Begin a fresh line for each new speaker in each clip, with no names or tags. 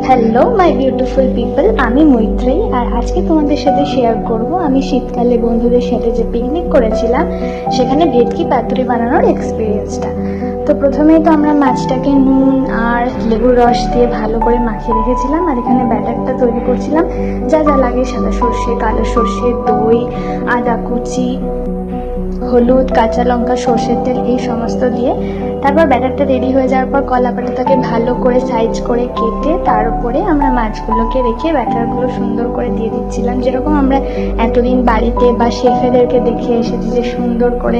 Hello my beautiful people, আমি মৈত্রী। আর আজকে তোমাদের সাথে শেয়ার করব আমি শীতকালে বন্ধুদের সাথে যে পিকনিক করেছিলাম সেখানে ভেটকি পাতুরি বানানোর এক্সপিরিয়েন্সটা। তো প্রথমেই তো আমরা মাছটাকে নুন আর লেবুর রস দিয়ে ভালো করে মাখিয়ে রেখেছিলাম, আর এখানে ব্যাটারটা তৈরি করছিলাম। যা যা লাগে সাদা সর্ষে, কালো সর্ষে, দই, আদা কুচি, হলুদ, কাঁচা লঙ্কা, সর্ষের তেল, এই সমস্ত দিয়ে তারপর ব্যাটারটা রেডি হয়ে যাওয়ার পর কলা পাতাটাকে ভালো করে সাইজ করে কেটে তার উপরে আমরা মাছগুলোকে রেখে ব্যাটারগুলো সুন্দর করে দিয়ে দিচ্ছিলাম। যেরকম আমরা এতদিন বাড়িতে বা শেফেদেরকে দেখে এসেছি যে সুন্দর করে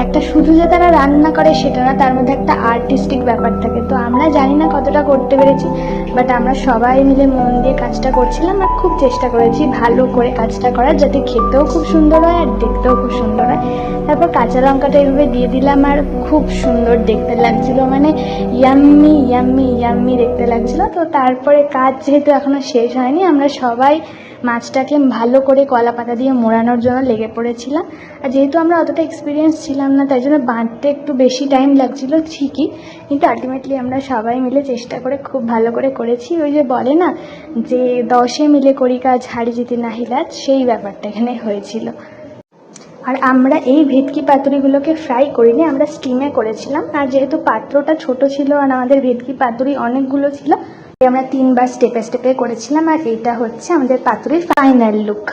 একটা, শুধু যে তারা রান্না করে সেটা না, তার মধ্যে একটা আর্টিস্টিক ব্যাপার থাকে। তো আমরা জানি না কতটা করতে পেরেছি, বাট আমরা সবাই মিলে মন দিয়ে কাজটা করছিলাম আর খুব চেষ্টা করেছি ভালো করে কাজটা করার, যাতে খেতেও খুব সুন্দর হয় আর দেখতেও খুব সুন্দর হয়। তারপর কাঁচা লঙ্কাটা এইভাবে দিয়ে দিলাম আর খুব সুন্দর দেখতে লাগছিল, মানে ইয়াম্মি ইয়াম্মি ইয়াম্মি দেখতে লাগছিল। তো তারপরে কাজ যেহেতু এখনো শেষ হয়নি, আমরা সবাই মাছটাকে ভালো করে কলা পাতা দিয়ে মোড়ানোর জন্য লেগে পড়েছিলাম। আর যেহেতু আমরা অতটা এক্সপিরিয়েন্স ছিলাম না, তাই জন্য বাঁধতে একটু বেশি টাইম লাগছিল ঠিকই, কিন্তু আলটিমেটলি আমরা সবাই মিলে চেষ্টা করে খুব ভালো করে করেছি। ওই যে বলে না যে 10 মিলে করি কাজ, হাড়ি জিতি নাহি লাজ, সেই ব্যাপারটা এখানে হয়েছিল। আর আমরা এই ভেটকি পাতুরিগুলোকে ফ্রাই করিনি, আমরা স্টিমে করেছিলাম। আর যেহেতু পাত্রটা ছোট ছিল আর আমাদের ভেটকি পাতুরি অনেকগুলো ছিল, আমরা 3বার স্টেপে স্টেপে করেছিলাম। আর এইটা হচ্ছে আমাদের পাতুরির ফাইনাল লুক।